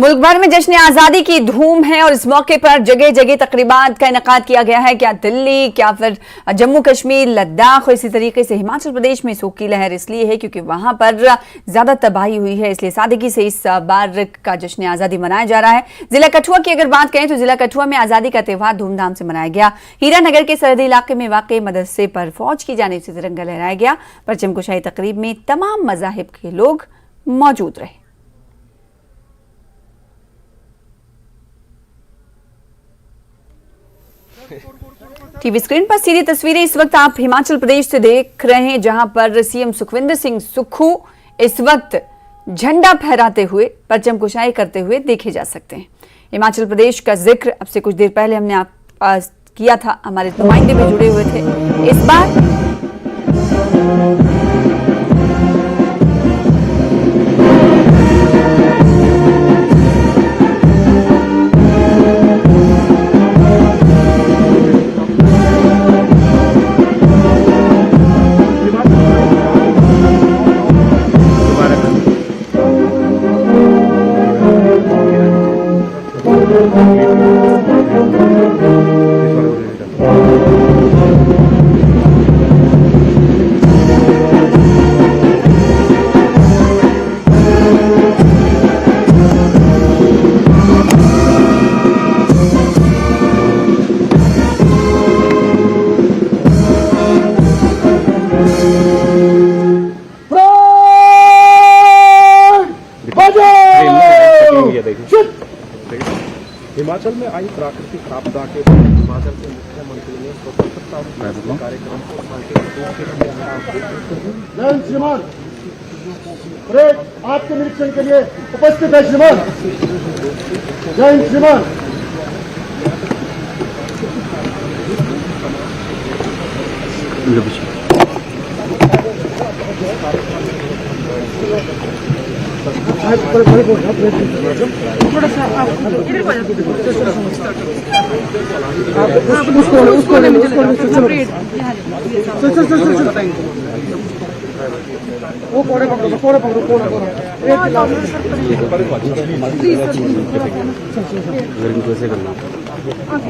मुल्क भर में जश्न आज़ादी की धूम है और इस मौके पर जगह जगह तकरीबात का इनेकाद किया गया है। क्या दिल्ली, क्या फिर जम्मू कश्मीर, लद्दाख और इसी तरीके से हिमाचल प्रदेश में शोक की लहर इसलिए है क्योंकि वहां पर ज्यादा तबाही हुई है, इसलिए सादगी से इस बार का जश्न आज़ादी मनाया जा रहा है। जिला कठुआ की अगर बात करें तो जिला कठुआ में आज़ादी का त्यौहार धूमधाम से मनाया गया। हीरानगर के सरहदी इलाके में वाक़ मदरसे पर फौज की जानिब से तिरंगा लहराया गया। परचम कुशाई तकरीब में तमाम मज़ाहिब के लोग मौजूद रहे। टीवी स्क्रीन पर सीधी तस्वीरें इस वक्त आप हिमाचल प्रदेश से देख रहे हैं, जहां पर सीएम सुखविंदर सिंह सुक्खू इस वक्त झंडा फहराते हुए परचम कुशाई करते हुए देखे जा सकते हैं। हिमाचल प्रदेश का जिक्र अब से कुछ देर पहले हमने आप किया था, हमारे नुमाइंदे भी जुड़े हुए थे। इस बार हिमाचल में आई प्राकृतिक आपदा के बाद हिमाचल के मुख्यमंत्री ने स्वतंत्रता कार्यक्रम को श्रीमान आपके निरीक्षण के लिए उपस्थित है। श्रीमान जय हिंद। श्रीमान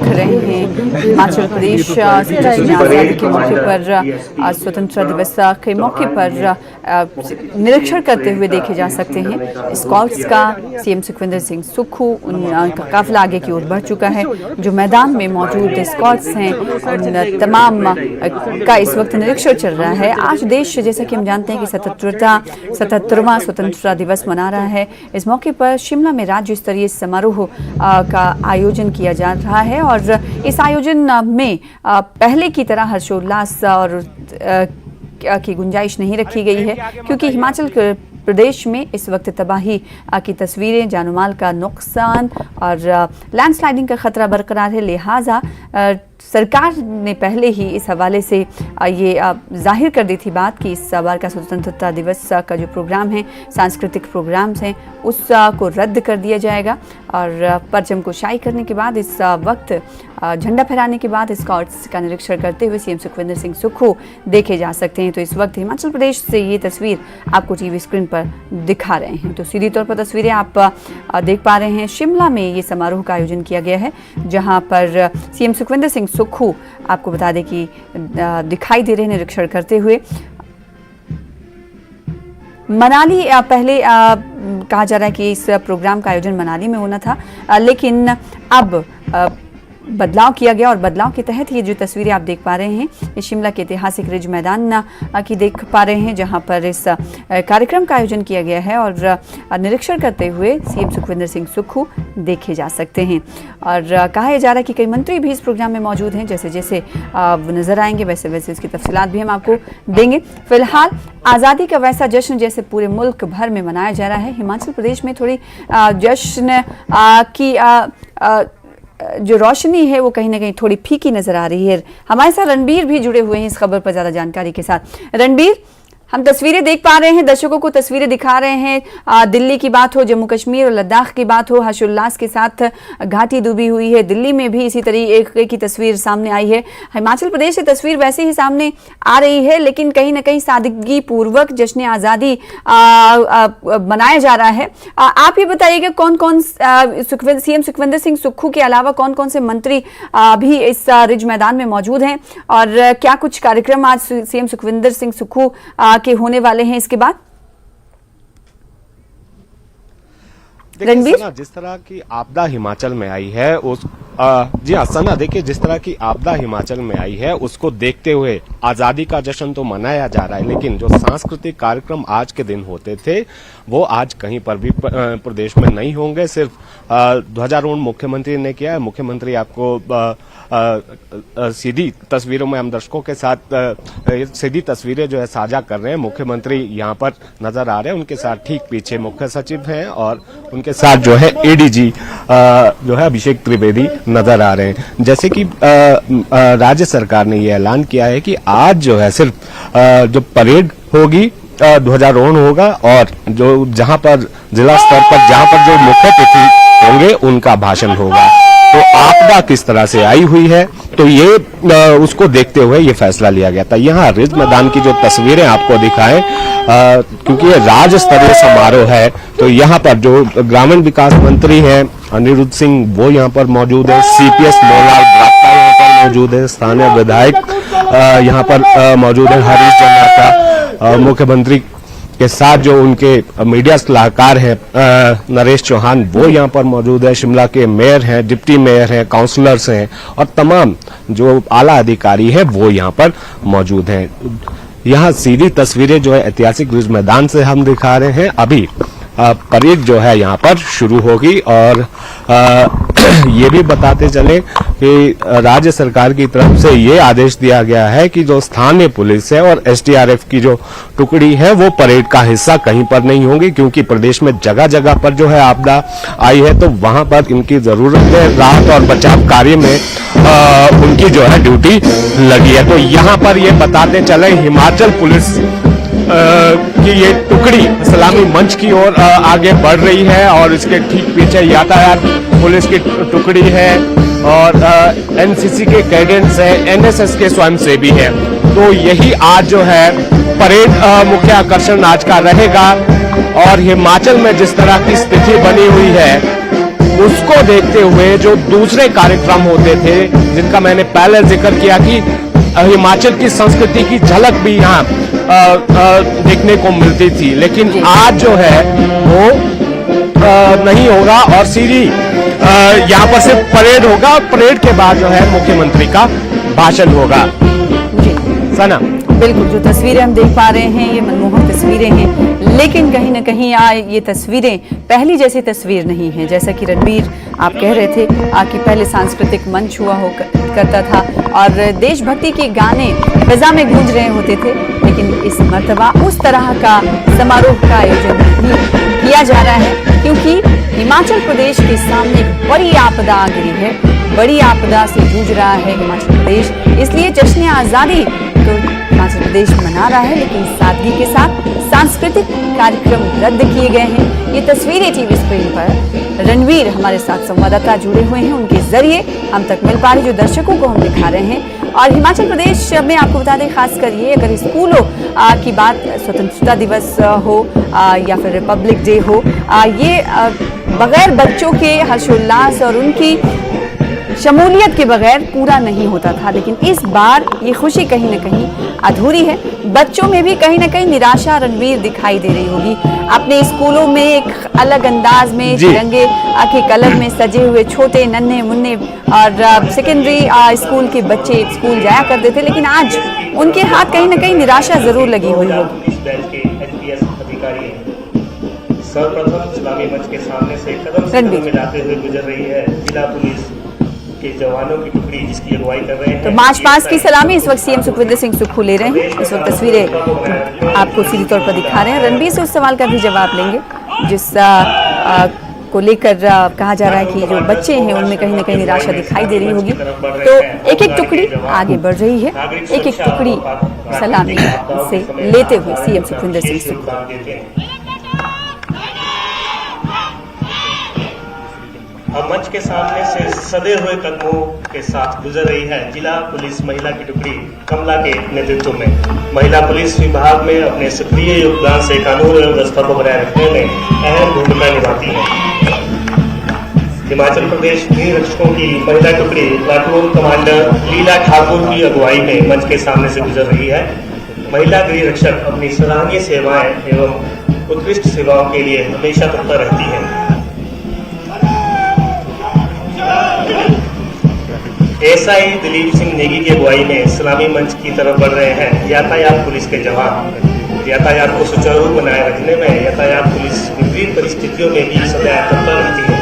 रहे हैं हिमाचल प्रदेश आज़ादी के मौके पर स्वतंत्रता दिवस के मौके पर निरीक्षण करते हुए देखे जा सकते हैं। स्कॉट्स का सीएम सुखविंदर सिंह सुक्खू उनका काफिला आगे की ओर बढ़ चुका है। जो मैदान में मौजूद स्कॉट्स हैं उन तमाम का इस वक्त निरीक्षण चल रहा है। आज देश जैसा कि हम जानते हैं कि 77वां स्वतंत्रता दिवस मना रहा है। इस मौके पर शिमला में राज्य स्तरीय समारोह का आयोजन किया जा रहा है और इस आयोजन में पहले की तरह हर्षोल्लास और की गुंजाइश नहीं रखी गई है क्योंकि हिमाचल प्रदेश में इस वक्त तबाही की तस्वीरें, जानमाल का नुकसान और लैंडस्लाइडिंग का खतरा बरकरार है। लिहाजा सरकार ने पहले ही इस हवाले से ये जाहिर कर दी थी बात कि इस बार का स्वतंत्रता दिवस का जो प्रोग्राम है, सांस्कृतिक प्रोग्राम्स हैं, उसको रद्द कर दिया जाएगा। और परचम कुशाई करने के बाद इस वक्त झंडा फहराने के बाद स्कॉट्स का निरीक्षण करते हुए सीएम सुखविंदर सिंह सुक्खू देखे जा सकते हैं। तो इस वक्त हिमाचल प्रदेश से ये तस्वीर आपको टीवी स्क्रीन पर दिखा रहे हैं। तो सीधी तौर पर तस्वीरें आप देख पा रहे हैं। शिमला में ये समारोह का आयोजन किया गया है जहाँ पर सीएम सुखविंदर सिंह सुक्खू आपको बता दें कि दिखाई दे रहे हैं निरीक्षण करते हुए। मनाली पहले कहा जा रहा है कि इस प्रोग्राम का आयोजन मनाली में होना था, लेकिन अब बदलाव किया गया और बदलाव के तहत ये जो तस्वीरें आप देख पा रहे हैं ये शिमला के ऐतिहासिक रिज मैदान की देख पा रहे हैं जहां पर इस कार्यक्रम का आयोजन किया गया है और निरीक्षण करते हुए सीएम सुखविंदर सिंह सुक्खू देखे जा सकते हैं। और कहा जा रहा है कि कई मंत्री भी इस प्रोग्राम में मौजूद हैं। जैसे जैसे नजर आएंगे वैसे वैसे इसकी तफसीलात भी हम आपको देंगे। फिलहाल आज़ादी का वैसा जश्न जैसे पूरे मुल्क भर में मनाया जा रहा है, हिमाचल प्रदेश में थोड़ी जश्न की जो रोशनी है वो कहीं ना कहीं थोड़ी फीकी नजर आ रही है। हमारे साथ रणबीर भी जुड़े हुए हैं इस खबर पर ज्यादा जानकारी के साथ। रणबीर, हम तस्वीरें देख पा रहे हैं, दर्शकों को तस्वीरें दिखा रहे हैं। दिल्ली की बात हो, जम्मू कश्मीर और लद्दाख की बात हो, हर्षोल्लास के साथ घाटी डूबी हुई है। दिल्ली में भी इसी तरीके की तस्वीर सामने आई है। हिमाचल प्रदेश से तस्वीर वैसे ही सामने आ रही है, लेकिन कहीं ना कहीं सादगी पूर्वक जश्न आज़ादी मनाया जा रहा है। आप ये बताइएगा कौन कौन सीएम सुखविंदर सिंह सुक्खू के अलावा कौन कौन से मंत्री भी इस रिज मैदान में मौजूद हैं, और क्या कुछ कार्यक्रम आज सीएम सुखविंदर सिंह सुक्खू के होने वाले हैं इसके बाद? रणबीर, जिस तरह की आपदा हिमाचल में आई है उस जी हाँ सना, देखिए जिस तरह की आपदा हिमाचल में आई है उसको देखते हुए आजादी का जश्न तो मनाया जा रहा है, लेकिन जो सांस्कृतिक कार्यक्रम आज के दिन होते थे वो आज कहीं पर भी प्रदेश में नहीं होंगे। सिर्फ ध्वजारोहण मुख्यमंत्री ने किया है। मुख्यमंत्री आपको सीधी तस्वीरों में हम दर्शकों के साथ सीधी तस्वीरें जो है साझा कर रहे हैं। मुख्यमंत्री यहाँ पर नजर आ रहे हैं, उनके साथ ठीक पीछे मुख्य सचिव हैं और उनके साथ जो है एडीजी जो है अभिषेक त्रिवेदी नजर आ रहे हैं। जैसे कि राज्य सरकार ने ये ऐलान किया है कि आज जो है सिर्फ जो परेड होगी, ध्वजारोहण होगा, और जो जहां पर जिला स्तर पर जहां पर जो मुख्य अतिथि होंगे उनका भाषण होगा। तो आपदा किस तरह से आई हुई है, तो ये उसको देखते हुए ये फैसला लिया गया था। यहाँ रिज मैदान की जो तस्वीरें आपको दिखाएं, क्योंकि ये राज्य स्तरीय समारोह है, तो यहाँ पर जो ग्रामीण विकास मंत्री हैं अनिरुद्ध सिंह वो यहाँ पर मौजूद है, सीपीएस मोहनलाल ब्रात्ता यहाँ पर मौजूद है, स्थानीय विधायक यहाँ पर मौजूद है हरीश जमाता, मुख्यमंत्री के साथ जो उनके मीडिया सलाहकार हैं नरेश चौहान वो यहाँ पर मौजूद है, शिमला के मेयर हैं, डिप्टी मेयर हैं, काउंसलर्स हैं और तमाम जो आला अधिकारी हैं वो यहाँ पर मौजूद हैं। यहाँ सीधी तस्वीरें जो है ऐतिहासिक रिज मैदान से हम दिखा रहे हैं। अभी परेड जो है यहाँ पर शुरू होगी, और ये भी बताते चले कि राज्य सरकार की तरफ से ये आदेश दिया गया है कि जो स्थानीय पुलिस है और एसडीआरएफ की जो टुकड़ी है वो परेड का हिस्सा कहीं पर नहीं होंगी, क्योंकि प्रदेश में जगह जगह पर जो है आपदा आई है तो वहां पर इनकी जरूरत है। राहत और बचाव कार्य में उनकी जो है ड्यूटी लगी है। तो यहाँ पर ये बताते चले हिमाचल पुलिस कि ये टुकड़ी सलामी मंच की ओर आगे बढ़ रही है, और इसके ठीक पीछे यातायात पुलिस की टुकड़ी है और एनसीसी के कैडेट्स हैं, एनएसएस के स्वयंसेवी हैं। तो यही आज जो है परेड मुख्य आकर्षण आज का रहेगा। और हिमाचल में जिस तरह की स्थिति बनी हुई है उसको देखते हुए जो दूसरे कार्यक्रम होते थे जिनका मैंने पहले जिक्र किया कि हिमाचल की संस्कृति की झलक भी यहाँ देखने को मिलती थी, लेकिन आज जो है वो नहीं होगा और सीधी यहाँ पर सिर्फ परेड होगा, और परेड के बाद जो है मुख्यमंत्री का भाषण होगा। सना, बिल्कुल, जो तस्वीरें हम देख पा रहे हैं ये मनमोहक तस्वीरें हैं, लेकिन कहीं ना कहीं ये तस्वीरें पहली जैसी तस्वीर नहीं है। जैसा कि रणबीर आप कह रहे थे कि पहले सांस्कृतिक मंच हुआ करता था और देशभक्ति के गाने फिजा में गूंज रहे होते थे, लेकिन इस मर्तबा उस तरह का समारोह का आयोजन नहीं किया जा रहा है, क्योंकि हिमाचल प्रदेश के सामने एक बड़ी आपदा आ गिरी है। बड़ी आपदा से जूझ रहा है हिमाचल प्रदेश, इसलिए जश्न आज़ादी तो हिमाचल प्रदेश मना रहा है, लेकिन सादगी के साथ सांस्कृतिक कार्यक्रम रद्द किए गए हैं। ये तस्वीरें टीवी स्क्रीन पर रणवीर हमारे साथ संवाददाता जुड़े हुए हैं, उनके जरिए हम तक मिल पा रही जो दर्शकों को हम दिखा रहे हैं। और हिमाचल प्रदेश में आपको बता दें, खासकर ये अगर स्कूलों की बात, स्वतंत्रता दिवस हो या फिर रिपब्लिक डे हो, ये बगैर बच्चों के हर्षोल्लास और उनकी शमूलियत के बगैर पूरा नहीं होता था, लेकिन इस बार ये खुशी कहीं ना कहीं अधूरी है। बच्चों में भी कहीं ना कहीं निराशा रणवीर दिखाई दे रही होगी। अपने स्कूलों में एक अलग अंदाज में तिरंगे के कलर में सजे हुए छोटे नन्हे मुन्ने और सेकेंडरी स्कूल के बच्चे स्कूल जाया करते थे, लेकिन आज उनके हाथ कहीं ना कहीं निराशा जरूर लगी हुई होगी। सर्वप्रथम सलामी मंच के सामने से कदम मिलाते हुए गुजर रही है जिला पुलिस के जवानों की टुकड़ी, जिसकी अगुवाई कर रहे हैं। तो मार्च पास्ट की सलामी इस वक्त सीएम सुखविंदर सिंह सुक्खू ले रहे हैं। इस वक्त तस्वीरें आपको सीधी तौर पर दिखा रहे हैं। रणबीर से उस सवाल का भी जवाब लेंगे जिस को लेकर कहा जा रहा है कि जो बच्चे हैं उनमें कहीं ना कहीं निराशा दिखाई दे रही होगी। तो एक एक टुकड़ी आगे बढ़ रही है, एक एक टुकड़ी सलामी से लेते हुए सीएम सुखविंदर सिंह सुक्खू। अब मंच के सामने से सदे हुए कदमों के साथ गुजर रही है जिला पुलिस महिला की टुकड़ी कमला के नेतृत्व में। महिला पुलिस विभाग में अपने सक्रिय योगदान से कानून एवं व्यवस्था को बनाए रखने में अहम भूमिका निभाती है। हिमाचल प्रदेश गृह रक्षकों की महिला टुकड़ी प्लाटून कमांडर लीला ठाकुर की अगुवाई में मंच के सामने से गुजर रही है। महिला गृह रक्षक अपनी सराहनीय सेवाएं एवं उत्कृष्ट सेवाओं के लिए हमेशा तत्पर रहती है। एसआई दिलीप सिंह नेगी की अगुवाई में सलामी मंच की तरफ बढ़ रहे हैं यातायात पुलिस के जवान। यातायात को सुचारू बनाए रखने में यातायात पुलिस विभिन्न परिस्थितियों में भी सदैव तत्पर रहती है।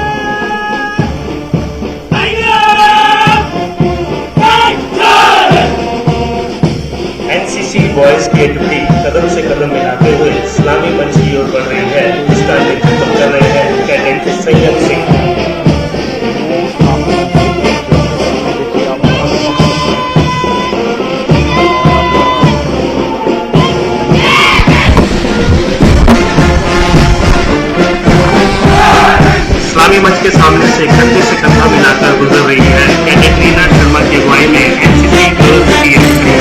एनसीसी बॉयज की टुकड़ी कदम से कदम मिलाते हुए सलामी मंच की ओर बढ़ रही है। इसका नेतृत्व कर रहे हैं कैडेट सैयद सिंह। सलामी मंच के सामने से कंधे से कंधा मिलाकर गुजर रही है कैडेट रीना शर्मा की अगुवाई में एनसीसी गर्ल्स की टुकड़ी।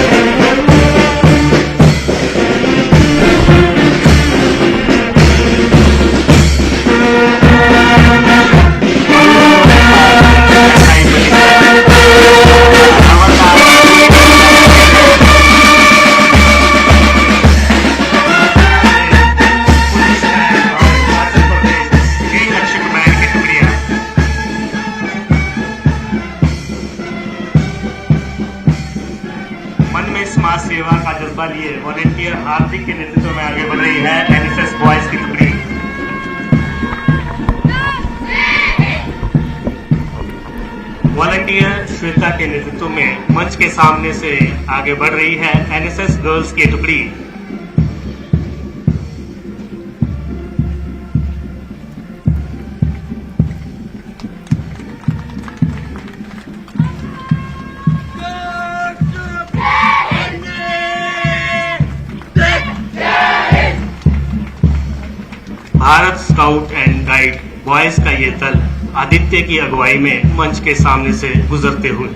समाज सेवा का जज्बा लिए वॉलेंटियर हार्दिक के नेतृत्व में आगे बढ़ रही है एनएसएस बॉयज की टुकड़ी। वॉलेंटियर श्वेता के नेतृत्व में मंच के सामने से आगे बढ़ रही है एनएसएस गर्ल्स की टुकड़ी। Bharat scout and guide boys का ये दल आदित्य की अगुवाई में मंच के सामने से गुजरते हुए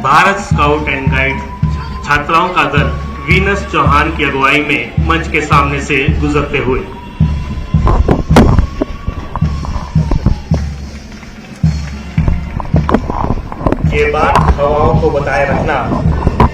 भारत स्काउट एंड गाइड छात्राओं का दल वीनस चौहान की अगुवाई में मंच के सामने से गुजरते हुए ये बात हवाओं को बताए रखना,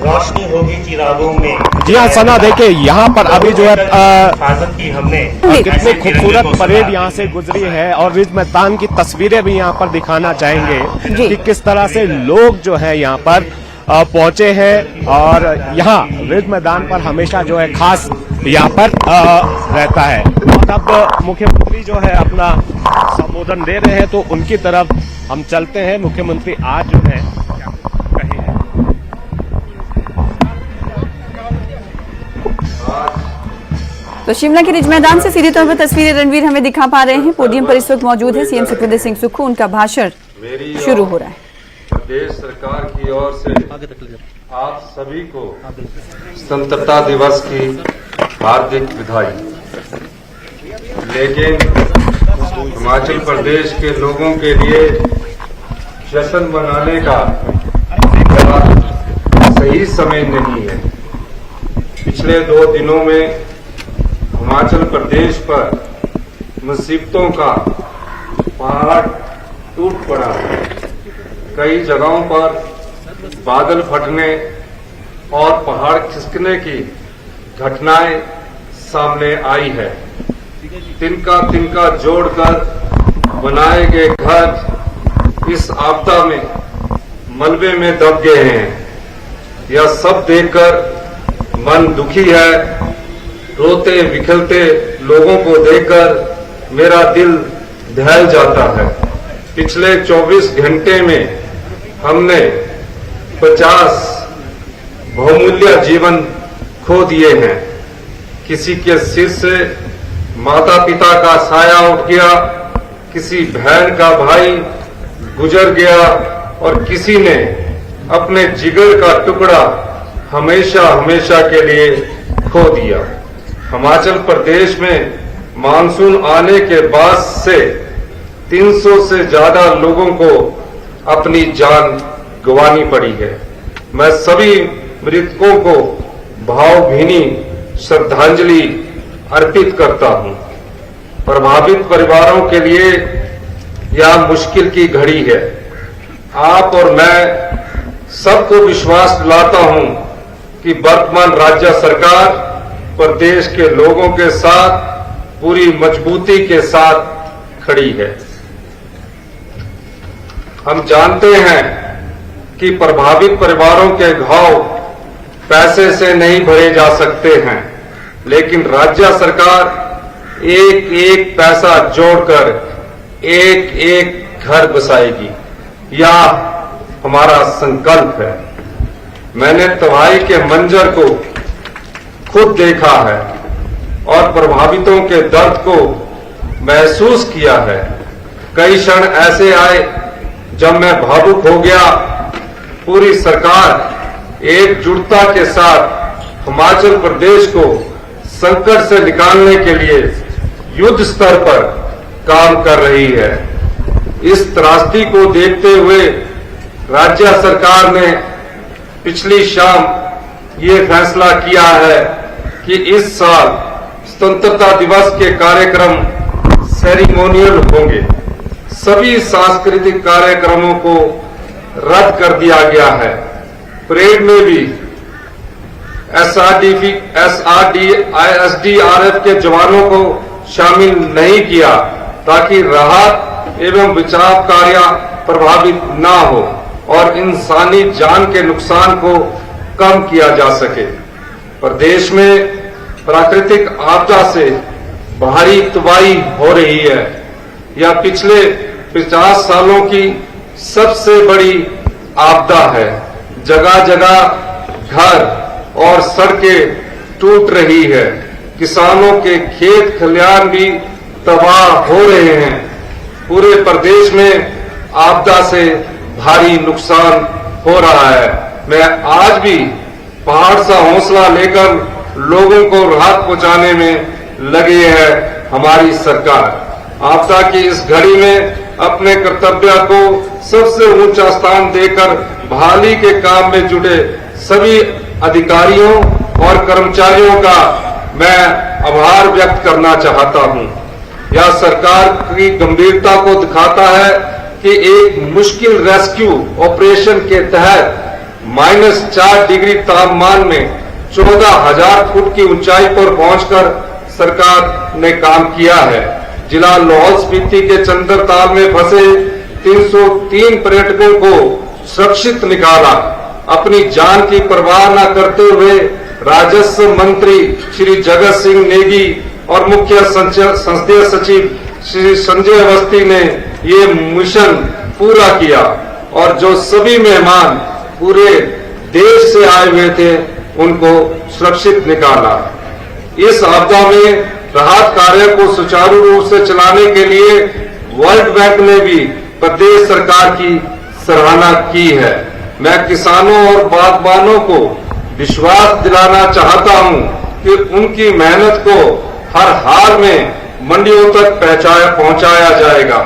रोशनी होगी चिरागों में। जी हाँ सना, देखिए यहाँ पर अभी जो है हिफाजत की हमने कितनी खूबसूरत परेड यहाँ से गुजरी है और रिज मैदान की तस्वीरें भी यहाँ पर दिखाना चाहेंगे कि किस तरह से लोग जो है यहाँ पर पहुंचे हैं और यहाँ रिज मैदान पर हमेशा जो है खास यहाँ पर रहता है। तब मुख्यमंत्री जो है अपना संबोधन दे रहे हैं तो उनकी तरफ हम चलते हैं। मुख्यमंत्री आज जो है कहे हैं। तो शिमला के रिज मैदान से सीधे तौर पर तस्वीरें रणवीर हमें दिखा पा रहे हैं। पोडियम पर इस वक्त मौजूद है सीएम सुखविंदर सिंह सुक्खू। उनका भाषण शुरू हो रहा है। प्रदेश सरकार की ओर से आप सभी को स्वतंत्रता दिवस की हार्दिक बधाई। लेकिन हिमाचल प्रदेश के लोगों के लिए जश्न मनाने का सही समय नहीं है। पिछले 2 दिनों में हिमाचल प्रदेश पर मुसीबतों का पहाड़ टूट पड़ा है। कई जगहों पर बादल फटने और पहाड़ खिसकने की घटनाएं सामने आई है। तिनका तिनका जोड़कर बनाए गए घर इस आपदा में मलबे में दब गए हैं। यह सब देखकर मन दुखी है। रोते बिखरते लोगों को देखकर मेरा दिल ढह जाता है। पिछले 24 घंटे में हमने 50 बहुमूल्य जीवन खो दिए हैं। किसी के सिर से माता पिता का साया उठ गया, किसी बहन का भाई गुजर गया और किसी ने अपने जिगर का टुकड़ा हमेशा हमेशा के लिए खो दिया। हिमाचल प्रदेश में मानसून आने के बाद से 300 से ज्यादा लोगों को अपनी जान गंवानी पड़ी है। मैं सभी मृतकों को भावभीनी श्रद्धांजलि अर्पित करता हूं। प्रभावित परिवारों के लिए यह मुश्किल की घड़ी है। आप और मैं सबको विश्वास दिलाता हूं कि वर्तमान राज्य सरकार प्रदेश के लोगों के साथ पूरी मजबूती के साथ खड़ी है। हम जानते हैं कि प्रभावित परिवारों के घाव पैसे से नहीं भरे जा सकते हैं, लेकिन राज्य सरकार एक एक पैसा जोड़कर एक एक घर बसाएगी। यह हमारा संकल्प है। मैंने तबाही के मंजर को खुद देखा है और प्रभावितों के दर्द को महसूस किया है। कई क्षण ऐसे आए जब मैं भावुक हो गया। पूरी सरकार एकजुटता के साथ हिमाचल प्रदेश को संकट से निकालने के लिए युद्ध स्तर पर काम कर रही है। इस त्रासदी को देखते हुए राज्य सरकार ने पिछली शाम ये फैसला किया है कि इस साल स्वतंत्रता दिवस के कार्यक्रम सेरेमोनियल होंगे। सभी सांस्कृतिक कार्यक्रमों को रद्द कर दिया गया है। परेड में भी एसडीआरएफ के जवानों को शामिल नहीं किया ताकि राहत एवं बचाव कार्य प्रभावित न हो और इंसानी जान के नुकसान को कम किया जा सके। प्रदेश में प्राकृतिक आपदा से भारी तबाही हो रही है। यह पिछले 50 सालों की सबसे बड़ी आपदा है। जगह जगह घर और सड़कें टूट रही है। किसानों के खेत खलिहान भी तबाह हो रहे हैं। पूरे प्रदेश में आपदा से भारी नुकसान हो रहा है। मैं आज भी पहाड़ सा हौसला लेकर लोगों को राहत पहुंचाने में लगे है हमारी सरकार। आपदा की इस घड़ी में अपने कर्तव्य को सबसे ऊंचा स्थान देकर बहाली के काम में जुटे सभी अधिकारियों और कर्मचारियों का मैं आभार व्यक्त करना चाहता हूं। यह सरकार की गंभीरता को दिखाता है कि एक मुश्किल रेस्क्यू ऑपरेशन के तहत -4 डिग्री तापमान में 14,000 फुट की ऊंचाई पर पहुंचकर सरकार ने काम किया है। जिला लाहौल स्पीति के चंद्रताल में फंसे 303 पर्यटकों को सुरक्षित निकाला। अपनी जान की परवाह न करते हुए राजस्व मंत्री श्री जगत सिंह नेगी और मुख्य संसदीय सचिव श्री संजय अवस्थी ने ये मिशन पूरा किया और जो सभी मेहमान पूरे देश से आए हुए थे उनको सुरक्षित निकाला। इस आपदा में राहत कार्य को सुचारू रूप से चलाने के लिए वर्ल्ड बैंक ने भी प्रदेश सरकार की सराहना की है। मैं किसानों और बागबानों को विश्वास दिलाना चाहता हूं कि उनकी मेहनत को हर हाल में मंडियों तक पहुंचाया जाएगा।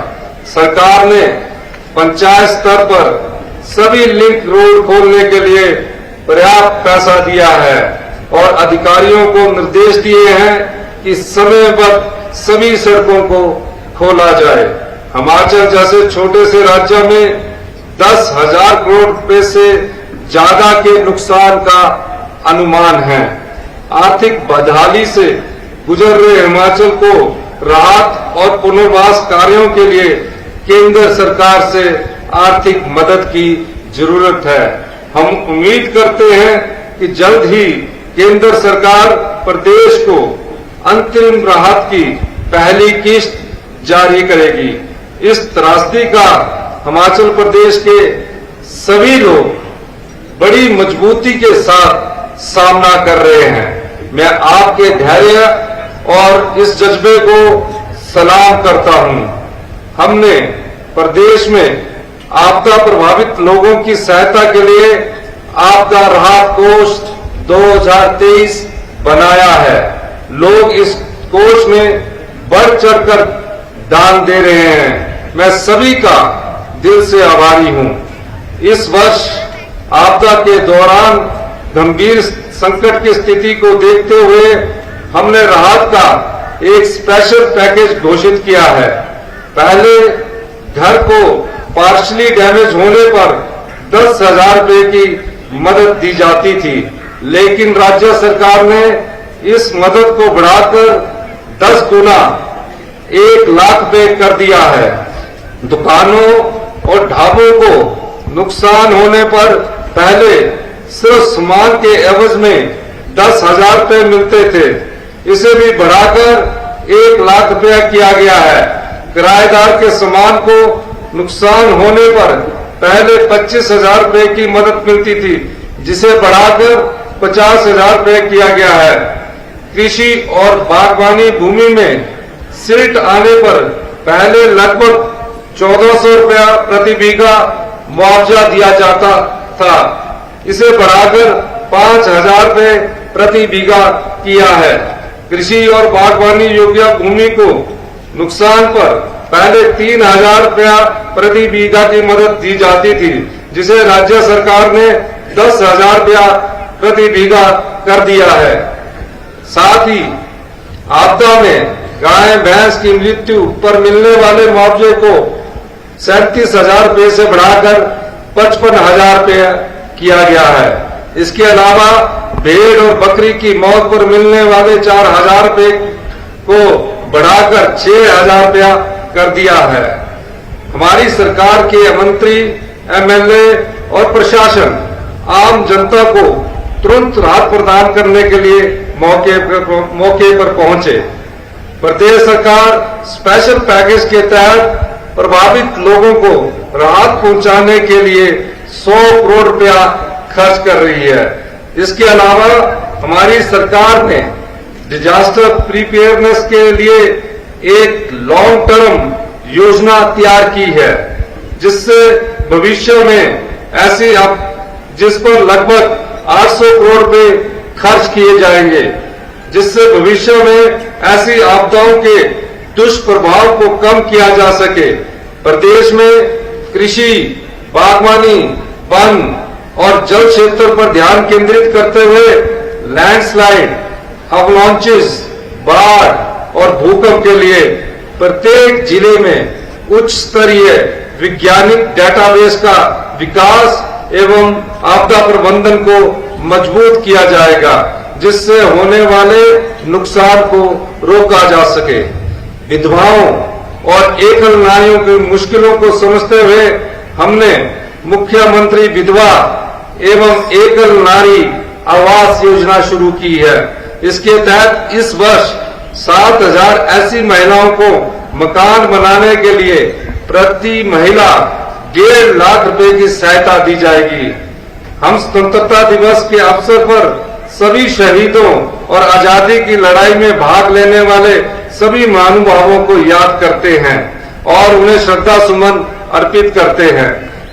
सरकार ने पंचायत स्तर पर सभी लिंक रोड खोलने के लिए पर्याप्त पैसा दिया है और अधिकारियों को निर्देश दिए हैं कि समयबद्ध सभी सड़कों को खोला जाए। हिमाचल जैसे छोटे से राज्य में 10,000 करोड़ रुपए से ज्यादा के नुकसान का अनुमान है। आर्थिक बदहाली से गुजर रहे हिमाचल को राहत और पुनर्वास कार्यों के लिए केंद्र सरकार से आर्थिक मदद की जरूरत है। हम उम्मीद करते हैं कि जल्द ही केंद्र सरकार प्रदेश को अंतरिम राहत की पहली किस्त जारी करेगी। इस त्रासदी का हिमाचल प्रदेश के सभी लोग बड़ी मजबूती के साथ सामना कर रहे हैं। मैं आपके धैर्य और इस जज्बे को सलाम करता हूं। हमने प्रदेश में आपदा प्रभावित लोगों की सहायता के लिए आपदा राहत कोष 2023 बनाया है। लोग इस कोष में बढ़ चढ़कर दान दे रहे हैं। मैं सभी का दिल से आभारी हूं। इस वर्ष आपदा के दौरान गंभीर संकट की स्थिति को देखते हुए हमने राहत का एक स्पेशल पैकेज घोषित किया है। पहले घर को पार्शली डैमेज होने पर 10,000 रुपए की मदद दी जाती थी, लेकिन राज्य सरकार ने इस मदद को बढ़ाकर 10 गुना 1 लाख रुपए कर दिया है। दुकानों और ढाबों को नुकसान होने पर पहले सिर्फ सामान के एवज में 10,000 रुपए मिलते थे, इसे भी बढ़ाकर 1 लाख रुपया किया गया है। किराएदार के सामान को नुकसान होने पर पहले 25,000 रुपए की मदद मिलती थी, जिसे बढ़ाकर 50,000 रुपए किया गया है। कृषि और बागवानी भूमि में सिल्ट आने पर पहले लगभग 1,400 रुपया प्रति बीघा मुआवजा दिया जाता था, इसे बढ़ाकर 5,000 रुपए प्रति बीघा किया है। कृषि और बागवानी योग्य भूमि को नुकसान पर पहले 3,000 रुपया प्रति बीघा की मदद दी जाती थी, जिसे राज्य सरकार ने 10,000 रुपया प्रति बीघा कर दिया है। साथ ही आपदा में गाय भैंस की मृत्यु पर मिलने वाले मुआवजे को 37,000 रुपये से बढ़ाकर 55,000 रुपये किया गया है। इसके अलावा भेड़ और बकरी की मौत पर मिलने वाले 4,000 रुपये को बढ़ाकर 6,000 रुपया कर दिया है। हमारी सरकार के मंत्री, एमएलए और प्रशासन आम जनता को तुरंत राहत प्रदान करने के लिए मौके पर पहुंचे। प्रदेश सरकार स्पेशल पैकेज के तहत प्रभावित लोगों को राहत पहुंचाने के लिए 100 करोड़ रुपया खर्च कर रही है। इसके अलावा हमारी सरकार ने डिजास्टर प्रिपेयरनेस के लिए एक लॉन्ग टर्म योजना तैयार की है, जिससे भविष्य में ऐसी जिस पर लगभग 800 करोड़ रुपए खर्च किए जाएंगे, जिससे भविष्य में ऐसी आपदाओं के दुष्प्रभाव को कम किया जा सके। प्रदेश में कृषि, बागवानी, वन और जल क्षेत्र पर ध्यान केंद्रित करते हुए लैंडस्लाइड, अवलांचेस, बाढ़ और भूकंप के लिए प्रत्येक जिले में उच्च स्तरीय वैज्ञानिक डेटाबेस का विकास एवं आपदा प्रबंधन को मजबूत किया जाएगा, जिससे होने वाले नुकसान को रोका जा सके। विधवाओं और एकल नारियों की मुश्किलों को समझते हुए हमने मुख्यमंत्री विधवा एवं एकल नारी आवास योजना शुरू की है। इसके तहत इस वर्ष 7,000 ऐसी महिलाओं को मकान बनाने के लिए प्रति महिला 1.5 लाख रुपए की सहायता दी जाएगी। हम स्वतंत्रता दिवस के अवसर पर सभी शहीदों और आजादी की लड़ाई में भाग लेने वाले सभी महानुभावों को याद करते हैं और उन्हें श्रद्धा सुमन अर्पित करते हैं।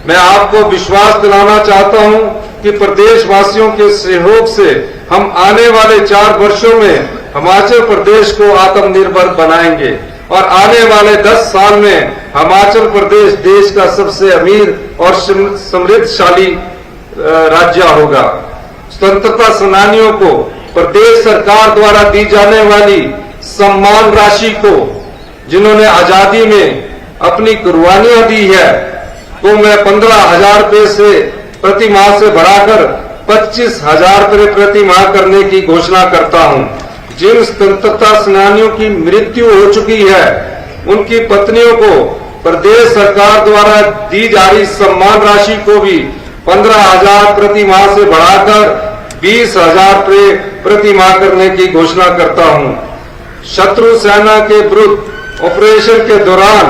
मैं आपको विश्वास दिलाना चाहता हूं कि प्रदेशवासियों के सहयोग से हम आने वाले 4 वर्षों में हिमाचल प्रदेश को आत्मनिर्भर बनाएंगे और आने वाले 10 साल में हिमाचल प्रदेश देश का सबसे अमीर और समृद्धशाली राज्य होगा। स्वतंत्रता सेनानियों को प्रदेश सरकार द्वारा दी जाने वाली सम्मान राशि को, जिन्होंने आजादी में अपनी कुर्बानियां दी है, तो मैं 15,000 रुपए से प्रति माह से बढ़ाकर 25,000 रुपए प्रति माह करने की घोषणा करता हूं। जिन स्वतंत्रता सेनानियों की मृत्यु हो चुकी है, उनकी पत्नियों को प्रदेश सरकार द्वारा दी जा रही सम्मान राशि को भी 15,000 प्रति माह से बढ़ाकर 20,000 रुपए प्रति माह करने की घोषणा करता हूं। शत्रु सेना के विरुद्ध ऑपरेशन के दौरान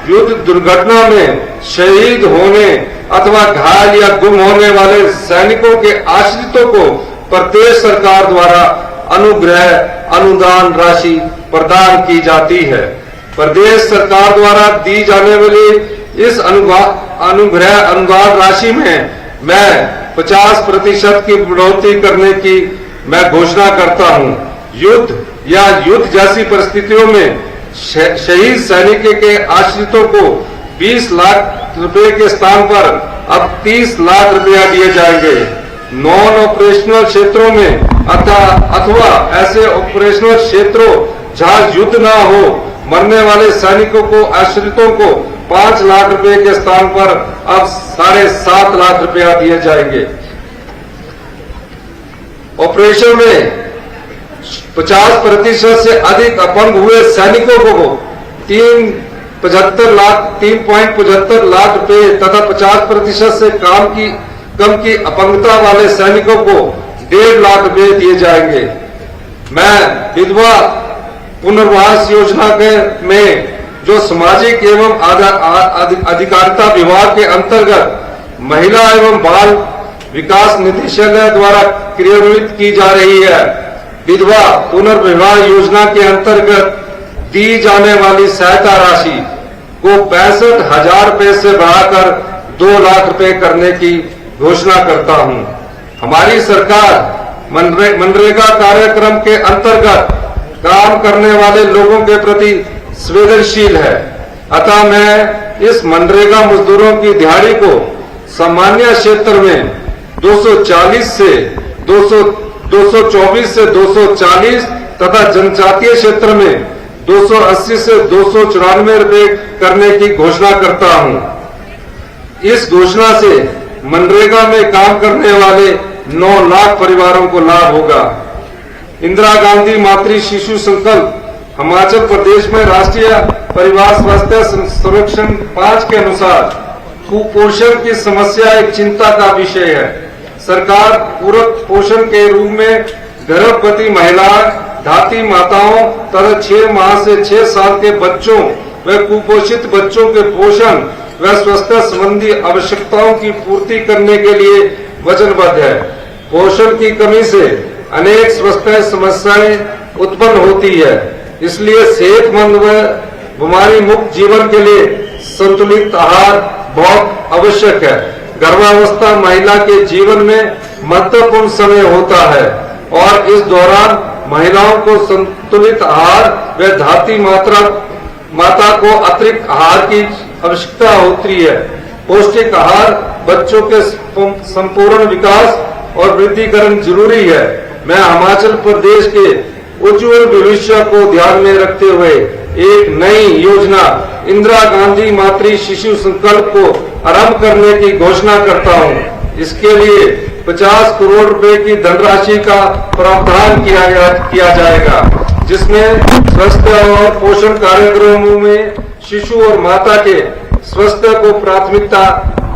युद्ध दुर्घटना में शहीद होने अथवा घायल या गुम होने वाले सैनिकों के आश्रितों को प्रदेश सरकार द्वारा अनुग्रह अनुदान राशि प्रदान की जाती है। प्रदेश सरकार द्वारा दी जाने वाली इस अनुग्रह अनुदान राशि में मैं 50% की बढ़ोतरी करने की मैं घोषणा करता हूं। युद्ध या युद्ध जैसी परिस्थितियों में शहीद सैनिक के आश्रितों को 20 लाख रुपए के स्थान पर अब 30 लाख रुपया दिए जाएंगे। नॉन ऑपरेशनल क्षेत्रों में अथवा ऐसे ऑपरेशनल क्षेत्रों जहां युद्ध ना हो मरने वाले सैनिकों को आश्रितों को 5 लाख रुपए के स्थान पर अब 7.5 लाख रुपया दिए जाएंगे। ऑपरेशन में 50% से अधिक अपंग हुए सैनिकों को 3.75 लाख रुपए तथा 50% से कम की अपंगता वाले सैनिकों को 1.5 लाख रुपए दिए जाएंगे। मैं विधवा पुनर्वास योजना में जो सामाजिक एवं अधिकारिता विभाग के अंतर्गत महिला एवं बाल विकास निदेशालय द्वारा क्रियान्वित की जा रही है, विधवा पुनर्विवाह योजना के अंतर्गत दी जाने वाली सहायता राशि को 65,000 रुपए से बढ़ाकर 2 लाख रुपए करने की घोषणा करता हूं। हमारी सरकार मनरेगा कार्यक्रम के अंतर्गत काम करने वाले लोगों के प्रति संवेदनशील है, अतः मैं इस मनरेगा मजदूरों की दिहाड़ी को सामान्य क्षेत्र में 224 से 240 तथा जनजातीय क्षेत्र में 280 से 294 रुपए करने की घोषणा करता हूं। इस घोषणा से मनरेगा में काम करने वाले 9 लाख परिवारों को लाभ होगा। इंदिरा गांधी मातृ शिशु संकल्प हिमाचल प्रदेश में राष्ट्रीय परिवार स्वास्थ्य सर्वेक्षण 5 के अनुसार कुपोषण की समस्या एक चिंता का विषय है। सरकार पूरक पोषण के रूप में गर्भवती महिलाओं, धात्री माताओं तथा 6 माह से 6 साल के बच्चों व कुपोषित बच्चों के पोषण व स्वास्थ्य संबंधी आवश्यकताओं की पूर्ति करने के लिए वचनबद्ध है। पोषण की कमी से अनेक स्वास्थ्य समस्याएं उत्पन्न होती है, इसलिए सेहतमंद व बीमारी मुक्त जीवन के लिए संतुलित आहार बहुत आवश्यक है। गर्भावस्था महिला के जीवन में महत्वपूर्ण समय होता है और इस दौरान महिलाओं को संतुलित आहार व धात्री माता को अतिरिक्त आहार की आवश्यकता होती है। पौष्टिक आहार बच्चों के संपूर्ण विकास और वृद्धिकरण जरूरी है। मैं हिमाचल प्रदेश के उज्जवल भविष्य को ध्यान में रखते हुए एक नई योजना इंदिरा गांधी मातृ शिशु संकल्प को आरंभ करने की घोषणा करता हूं। इसके लिए 50 करोड़ रुपए की धनराशि का प्रावधान किया जाएगा, जिसमें स्वास्थ्य और पोषण कार्यक्रमों में शिशु और माता के स्वास्थ्य को प्राथमिकता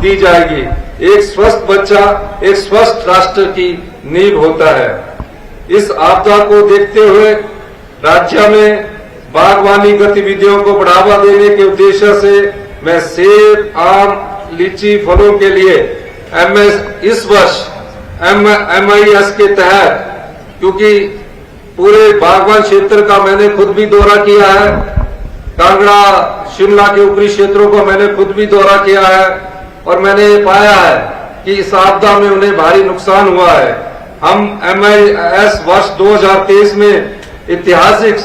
दी जाएगी। एक स्वस्थ बच्चा एक स्वस्थ राष्ट्र की नींव होता है। इस आपदा को देखते हुए राज्य में बागवानी गतिविधियों को बढ़ावा देने के उद्देश्य से मैं सेब, आम, लीची फलों के लिए इस वर्ष MIS के तहत, क्योंकि पूरे बागवान क्षेत्र का मैंने खुद भी दौरा किया है, कांगड़ा शिमला के ऊपरी क्षेत्रों का मैंने खुद भी दौरा किया है और मैंने पाया है कि इस आपदा में उन्हें भारी नुकसान हुआ है। हम MIS वर्ष 2023 में ऐतिहासिक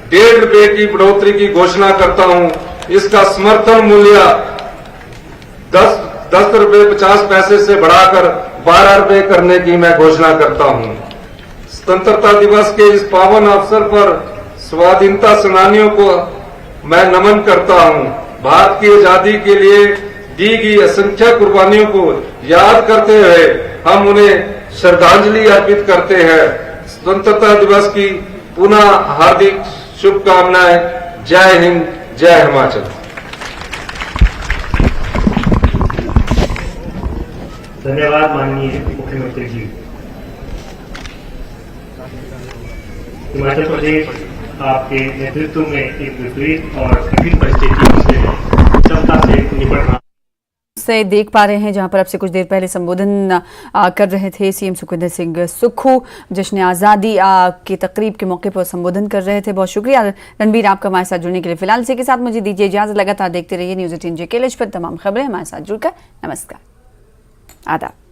1.5 रुपए की बढ़ोतरी की घोषणा करता हूं। इसका समर्थन मूल्य 10 रुपए 50 पैसे से बढ़ाकर 12 रुपए करने की मैं घोषणा करता हूं। स्वतंत्रता दिवस के इस पावन अवसर पर स्वाधीनता सेनानियों को मैं नमन करता हूं। भारत की आजादी के लिए दी गई असंख्य कुर्बानियों को याद करते हुए हम उन्हें श्रद्धांजलि अर्पित करते हैं। स्वतंत्रता दिवस की पुनः हार्दिक शुभकामनाएं। जय हिंद, जय हिमाचल। धन्यवाद माननीय मुख्यमंत्री जी। हिमाचल प्रदेश आपके नेतृत्व में एक विपरीत और कठिन परिस्थितियों से क्षमता से निपट रहा से देख पा रहे हैं, जहां पर अब से कुछ देर पहले संबोधन कर रहे थे सीएम सुखविंदर सिंह सुक्खू। जश्न आज़ादी की तकरीब के मौके पर संबोधन कर रहे थे। बहुत शुक्रिया रणबीर आपका हमारे साथ जुड़ने के लिए। फिलहाल इसी के साथ मुझे दीजिए इजाजत। लगातार देखते रहिए न्यूज़ 18 JKLH पर तमाम खबरें हमारे साथ जुड़कर। नमस्कार, आदाब।